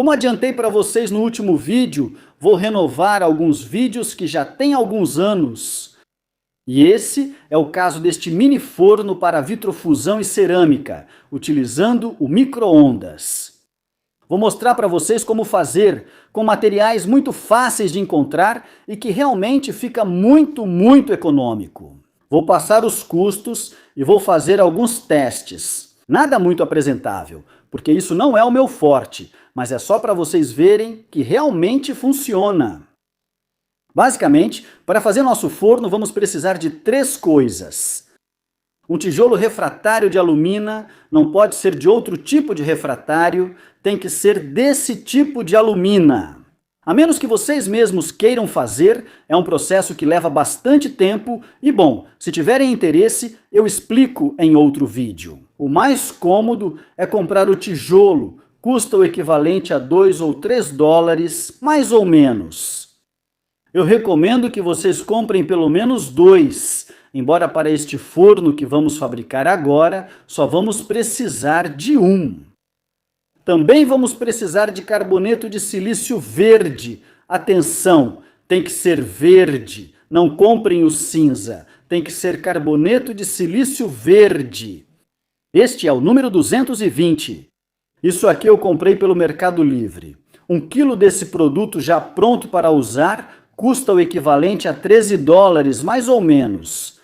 Como adiantei para vocês no último vídeo, vou renovar alguns vídeos que já têm alguns anos. E esse é o caso deste mini forno para vitrofusão e cerâmica, utilizando o micro-ondas. Vou mostrar para vocês como fazer com materiais muito fáceis de encontrar e que realmente fica muito econômico. Vou passar os custos e vou fazer alguns testes. Nada muito apresentável, porque isso não é o meu forte, mas é só para vocês verem que realmente funciona. Basicamente, para fazer nosso forno vamos precisar de 3 coisas. Um tijolo refratário de alumina, não pode ser de outro tipo de refratário, tem que ser desse tipo de alumina. A menos que vocês mesmos queiram fazer, é um processo que leva bastante tempo e, bom, se tiverem interesse, eu explico em outro vídeo. O mais cômodo é comprar o tijolo, custa o equivalente a 2 ou 3 dólares, mais ou menos. Eu recomendo que vocês comprem pelo menos 2, embora para este forno que vamos fabricar agora, só vamos precisar de 1. Também vamos precisar de carboneto de silício verde. Atenção, tem que ser verde, não comprem o cinza, tem que ser carboneto de silício verde. Este é o número 220. Isso aqui eu comprei pelo Mercado Livre. 1 quilo desse produto já pronto para usar custa o equivalente a 13 dólares, mais ou menos.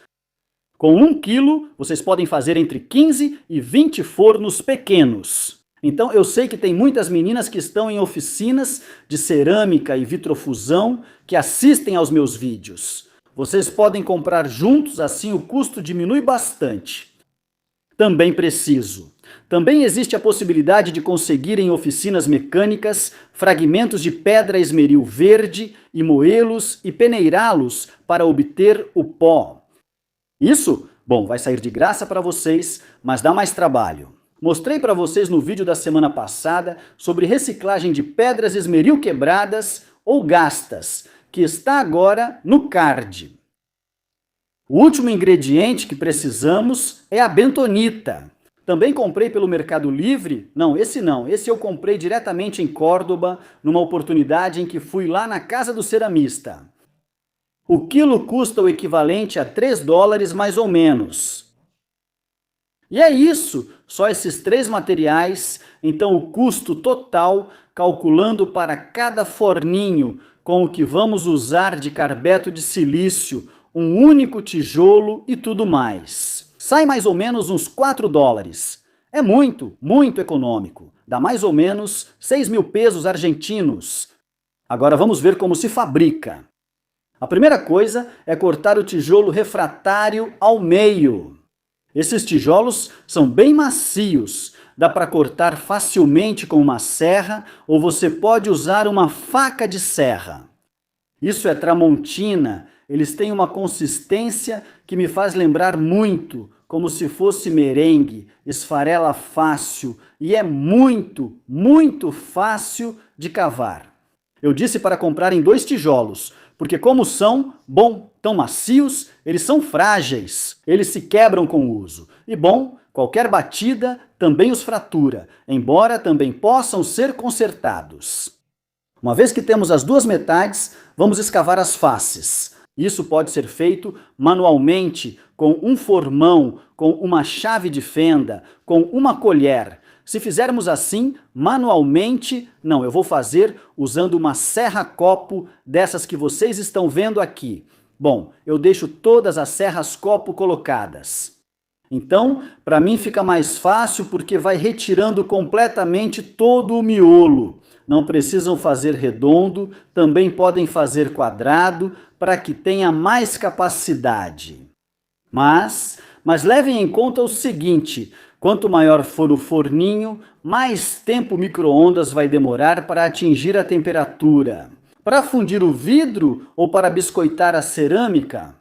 Com 1 quilo, vocês podem fazer entre 15 e 20 fornos pequenos. Então eu sei que tem muitas meninas que estão em oficinas de cerâmica e vitrofusão que assistem aos meus vídeos. Vocês podem comprar juntos, assim o custo diminui bastante. Também preciso. Também existe a possibilidade de conseguir em oficinas mecânicas fragmentos de pedra esmeril verde e moê-los e peneirá-los para obter o pó. Isso, bom, vai sair de graça para vocês, mas dá mais trabalho. Mostrei para vocês no vídeo da semana passada sobre reciclagem de pedras esmeril quebradas ou gastas, que está agora no card. O último ingrediente que precisamos é a bentonita. Também comprei pelo Mercado Livre, esse eu comprei diretamente em Córdoba, numa oportunidade em que fui lá na casa do ceramista. O quilo custa o equivalente a 3 dólares mais ou menos. E é isso, só esses 3 materiais, então o custo total, calculando para cada forninho com o que vamos usar de carbeto de silício, um único tijolo e tudo mais. Sai mais ou menos uns 4 dólares. É muito econômico. Dá mais ou menos 6.000 pesos argentinos. Agora vamos ver como se fabrica. A primeira coisa é cortar o tijolo refratário ao meio. Esses tijolos são bem macios, dá para cortar facilmente com uma serra ou você pode usar uma faca de serra. Isso é tramontina, eles têm uma consistência que me faz lembrar muito, como se fosse merengue, esfarela fácil e é muito fácil de cavar. Eu disse para comprar em 2 tijolos, porque como são, tão macios, eles são frágeis, eles se quebram com o uso. E qualquer batida também os fratura, embora também possam ser consertados. Uma vez que temos as 2 metades, vamos escavar as faces. Isso pode ser feito manualmente, com um formão, com uma chave de fenda, com uma colher. Se fizermos assim, manualmente, eu vou fazer usando uma serra-copo dessas que vocês estão vendo aqui. Eu deixo todas as serras-copo colocadas. Então, para mim fica mais fácil porque vai retirando completamente todo o miolo. Não precisam fazer redondo, também podem fazer quadrado, para que tenha mais capacidade. Mas levem em conta o seguinte, quanto maior for o forninho, mais tempo o micro-ondas vai demorar para atingir a temperatura. Para fundir o vidro ou para biscoitar a cerâmica,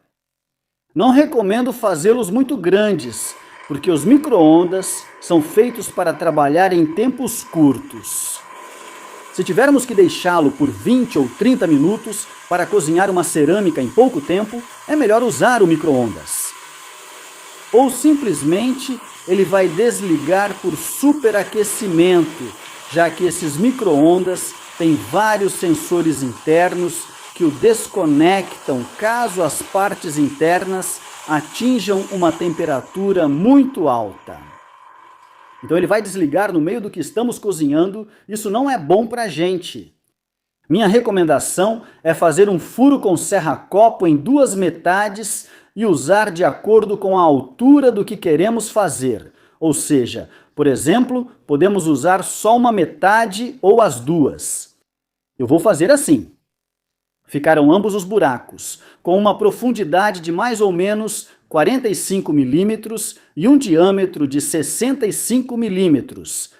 não recomendo fazê-los muito grandes, porque os micro-ondas são feitos para trabalhar em tempos curtos. Se tivermos que deixá-lo por 20 ou 30 minutos para cozinhar uma cerâmica em pouco tempo, é melhor usar o micro-ondas. Ou simplesmente ele vai desligar por superaquecimento, já que esses micro-ondas têm vários sensores internos que o desconectam caso as partes internas atinjam uma temperatura muito alta. Então ele vai desligar no meio do que estamos cozinhando, isso não é bom para a gente. Minha recomendação é fazer um furo com serra-copo em duas metades e usar de acordo com a altura do que queremos fazer. Ou seja, por exemplo, podemos usar só uma metade ou as duas. Eu vou fazer assim. Ficaram ambos os buracos, com uma profundidade de mais ou menos 45 milímetros e um diâmetro de 65 milímetros.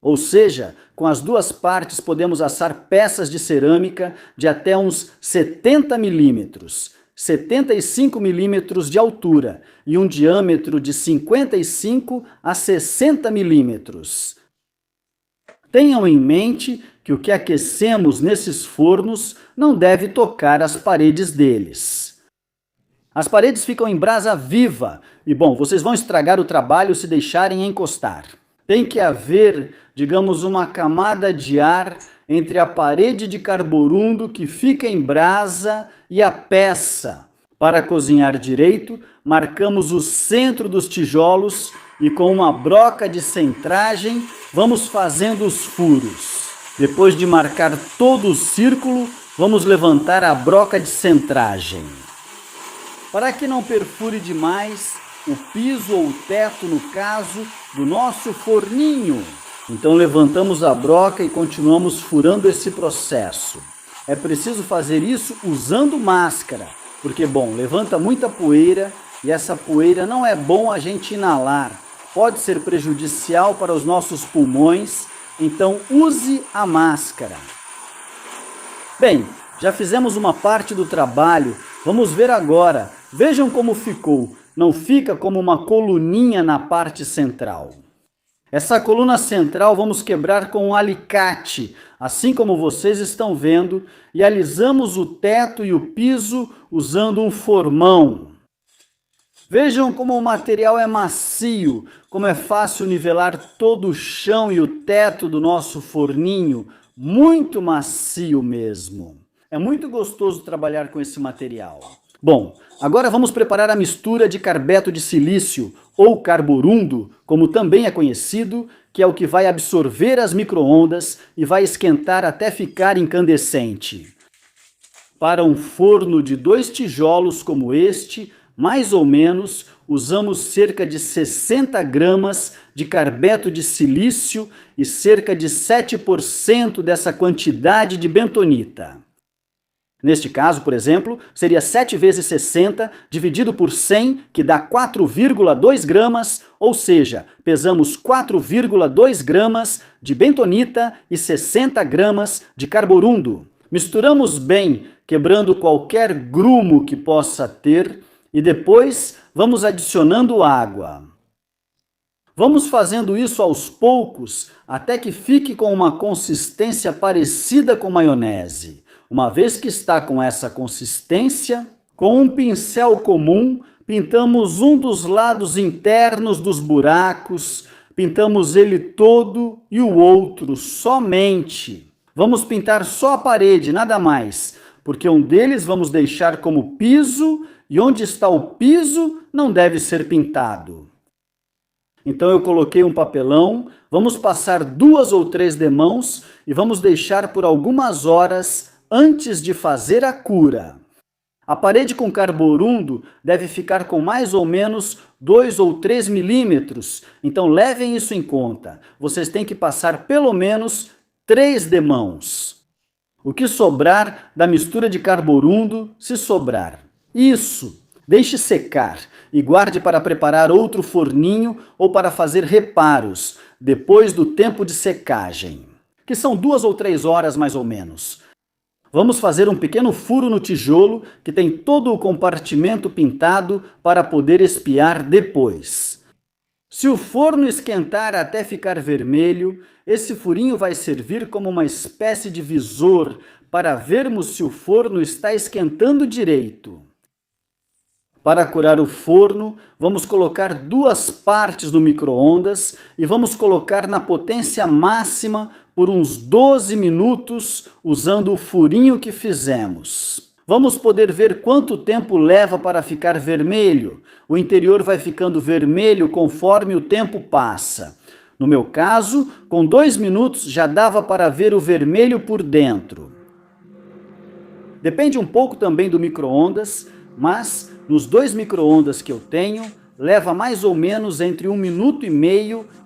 Ou seja, com as duas partes podemos assar peças de cerâmica de até uns 70 milímetros, 75 milímetros de altura e um diâmetro de 55 a 60 milímetros. Tenham em mente que o que aquecemos nesses fornos não deve tocar as paredes deles. As paredes ficam em brasa viva e, bom, vocês vão estragar o trabalho se deixarem encostar. Tem que haver, digamos, uma camada de ar entre a parede de carborundo que fica em brasa e a peça. Para cozinhar direito, marcamos o centro dos tijolos e com uma broca de centragem vamos fazendo os furos. Depois de marcar todo o círculo, vamos levantar a broca de centragem. Para que não perfure demais o piso ou o teto, no caso do nosso forninho. Então levantamos a broca e continuamos furando esse processo. É preciso fazer isso usando máscara, porque, bom, levanta muita poeira e essa poeira não é bom a gente inalar. Pode ser prejudicial para os nossos pulmões, então use a máscara. Bem, já fizemos uma parte do trabalho, vamos ver agora. Vejam como ficou. Não fica como uma coluninha na parte central. Essa coluna central vamos quebrar com um alicate, assim como vocês estão vendo, e alisamos o teto e o piso usando um formão. Vejam como o material é macio, como é fácil nivelar todo o chão e o teto do nosso forninho, muito macio mesmo. É muito gostoso trabalhar com esse material. Bom, agora vamos preparar a mistura de carbeto de silício, ou carborundo, como também é conhecido, que é o que vai absorver as micro-ondas e vai esquentar até ficar incandescente. Para um forno de 2 tijolos como este, mais ou menos, usamos cerca de 60 gramas de carbeto de silício e cerca de 7% dessa quantidade de bentonita. Neste caso, por exemplo, seria 7 vezes 60 dividido por 100, que dá 4,2 gramas, ou seja, pesamos 4,2 gramas de bentonita e 60 gramas de carborundo. Misturamos bem, quebrando qualquer grumo que possa ter, e depois vamos adicionando água. Vamos fazendo isso aos poucos, até que fique com uma consistência parecida com maionese. Uma vez que está com essa consistência, com um pincel comum, pintamos um dos lados internos dos buracos, pintamos ele todo e o outro somente. Vamos pintar só a parede, nada mais, porque um deles vamos deixar como piso e onde está o piso não deve ser pintado. Então eu coloquei um papelão, vamos passar 2 ou 3 demãos e vamos deixar por algumas horas antes de fazer a cura. A parede com carborundo deve ficar com mais ou menos 2 ou 3 milímetros, então levem isso em conta. Vocês têm que passar pelo menos 3 demãos. O que sobrar da mistura de carborundo, se sobrar. Isso, deixe secar e guarde para preparar outro forninho ou para fazer reparos, depois do tempo de secagem, que são 2 ou 3 horas mais ou menos. Vamos fazer um pequeno furo no tijolo que tem todo o compartimento pintado para poder espiar depois. Se o forno esquentar até ficar vermelho, esse furinho vai servir como uma espécie de visor para vermos se o forno está esquentando direito. Para curar o forno, vamos colocar 2 partes no micro-ondas e vamos colocar na potência máxima por uns 12 minutos usando o furinho que fizemos. Vamos poder ver quanto tempo leva para ficar vermelho. O interior vai ficando vermelho conforme o tempo passa. No meu caso, com 2 minutos já dava para ver o vermelho por dentro. Depende um pouco também do micro-ondas, mas nos 2 micro-ondas que eu tenho, leva mais ou menos entre 1,5 minuto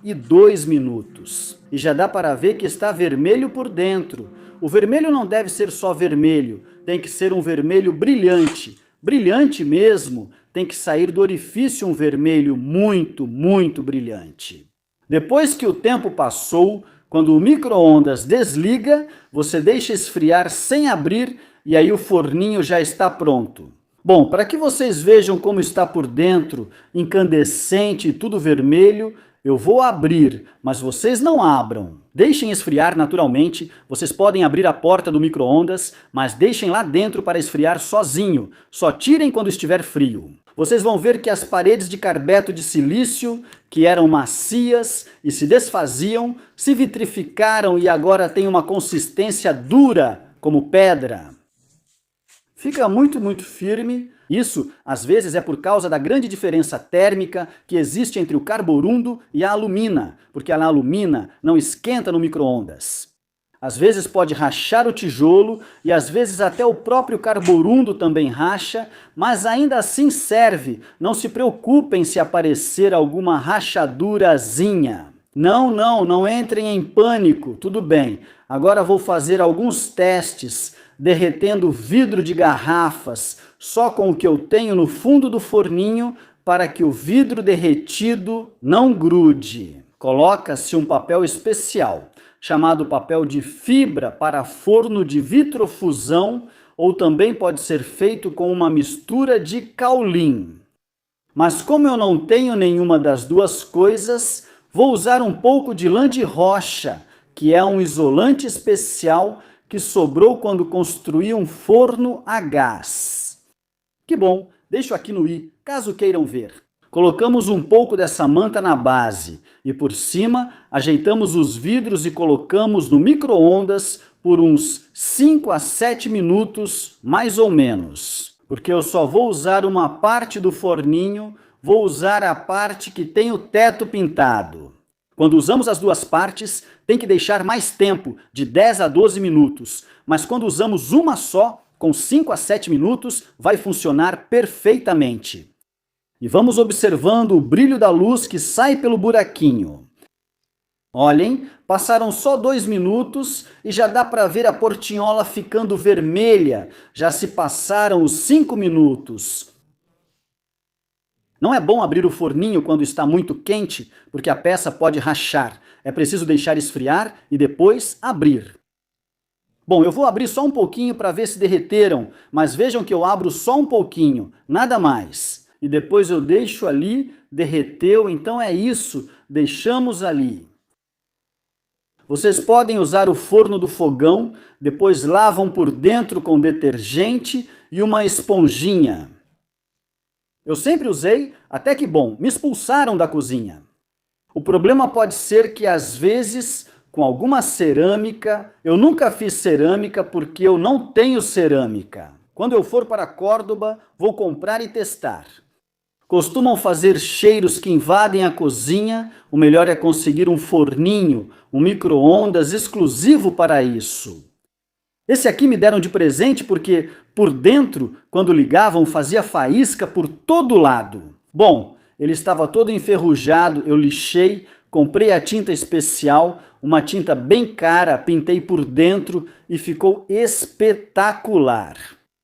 e 2 minutos. E já dá para ver que está vermelho por dentro. O vermelho não deve ser só vermelho, tem que ser um vermelho brilhante. Brilhante mesmo, tem que sair do orifício um vermelho muito, muito brilhante. Depois que o tempo passou, quando o micro-ondas desliga, você deixa esfriar sem abrir e aí o forninho já está pronto. Bom, para que vocês vejam como está por dentro, incandescente e tudo vermelho, eu vou abrir, mas vocês não abram. Deixem esfriar naturalmente, vocês podem abrir a porta do micro-ondas, mas deixem lá dentro para esfriar sozinho. Só tirem quando estiver frio. Vocês vão ver que as paredes de carbeto de silício, que eram macias e se desfaziam, se vitrificaram e agora têm uma consistência dura, como pedra. Fica muito, muito firme. Isso, às vezes, é por causa da grande diferença térmica que existe entre o carborundo e a alumina, porque a alumina não esquenta no micro-ondas. Às vezes pode rachar o tijolo e às vezes até o próprio carborundo também racha, mas ainda assim serve. Não se preocupem se aparecer alguma rachadurazinha. Não entrem em pânico, tudo bem. Agora vou fazer alguns testes derretendo vidro de garrafas só com o que eu tenho no fundo do forninho para que o vidro derretido não grude. Coloca-se um papel especial, chamado papel de fibra para forno de vitrofusão, ou também pode ser feito com uma mistura de caulim. Mas como eu não tenho nenhuma das duas coisas, vou usar um pouco de lã de rocha, que é um isolante especial que sobrou quando construí um forno a gás. Que bom, deixo aqui no i, caso queiram ver. Colocamos um pouco dessa manta na base e por cima ajeitamos os vidros e colocamos no micro-ondas por uns 5 a 7 minutos, mais ou menos. Porque eu só vou usar uma parte do forninho, vou usar a parte que tem o teto pintado. Quando usamos as duas partes, tem que deixar mais tempo, de 10 a 12 minutos. Mas quando usamos uma só, com 5 a 7 minutos, vai funcionar perfeitamente. E vamos observando o brilho da luz que sai pelo buraquinho. Olhem, passaram só 2 minutos e já dá para ver a portinhola ficando vermelha. Já se passaram os 5 minutos. Não é bom abrir o forninho quando está muito quente, porque a peça pode rachar. É preciso deixar esfriar e depois abrir. Bom, eu vou abrir só um pouquinho para ver se derreteram, mas vejam que eu abro só um pouquinho, nada mais. E depois eu deixo ali, derreteu, então é isso, deixamos ali. Vocês podem usar o forno do fogão, depois lavam por dentro com detergente e uma esponjinha. Eu sempre usei, até que bom, me expulsaram da cozinha. O problema pode ser que às vezes, com alguma cerâmica, eu nunca fiz cerâmica porque eu não tenho cerâmica. Quando eu for para Córdoba, vou comprar e testar. Costumam fazer cheiros que invadem a cozinha, o melhor é conseguir um forninho, um micro-ondas exclusivo para isso. Esse aqui me deram de presente porque, por dentro, quando ligavam, fazia faísca por todo lado. Bom, ele estava todo enferrujado, eu lixei, comprei a tinta especial, uma tinta bem cara, pintei por dentro e ficou espetacular.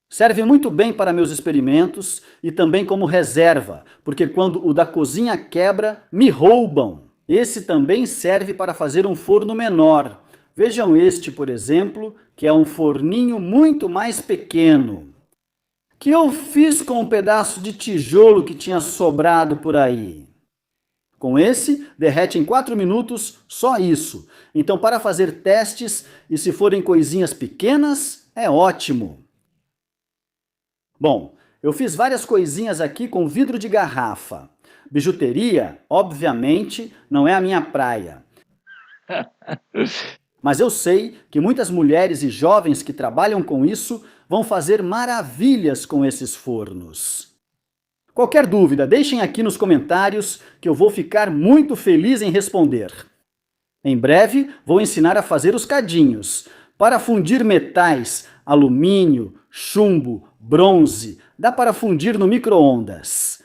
Serve muito bem para meus experimentos e também como reserva, porque quando o da cozinha quebra, me roubam. Esse também serve para fazer um forno menor. Vejam este, por exemplo, que é um forninho muito mais pequeno. Que eu fiz com um pedaço de tijolo que tinha sobrado por aí. Com esse, derrete em 4 minutos, só isso. Então, para fazer testes, e se forem coisinhas pequenas, é ótimo. Bom, eu fiz várias coisinhas aqui com vidro de garrafa. Bijuteria, obviamente, não é a minha praia. Mas eu sei que muitas mulheres e jovens que trabalham com isso vão fazer maravilhas com esses fornos. Qualquer dúvida, deixem aqui nos comentários que eu vou ficar muito feliz em responder. Em breve, vou ensinar a fazer os cadinhos. Para fundir metais, alumínio, chumbo, bronze, dá para fundir no micro-ondas.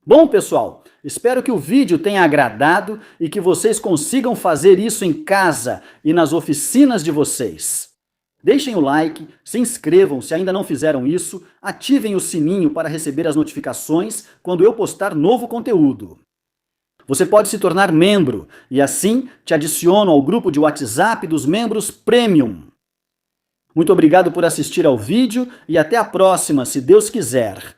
Bom, pessoal, espero que o vídeo tenha agradado e que vocês consigam fazer isso em casa e nas oficinas de vocês. Deixem o like, se inscrevam se ainda não fizeram isso, ativem o sininho para receber as notificações quando eu postar novo conteúdo. Você pode se tornar membro e assim te adiciono ao grupo de WhatsApp dos membros Premium. Muito obrigado por assistir ao vídeo e até a próxima, se Deus quiser.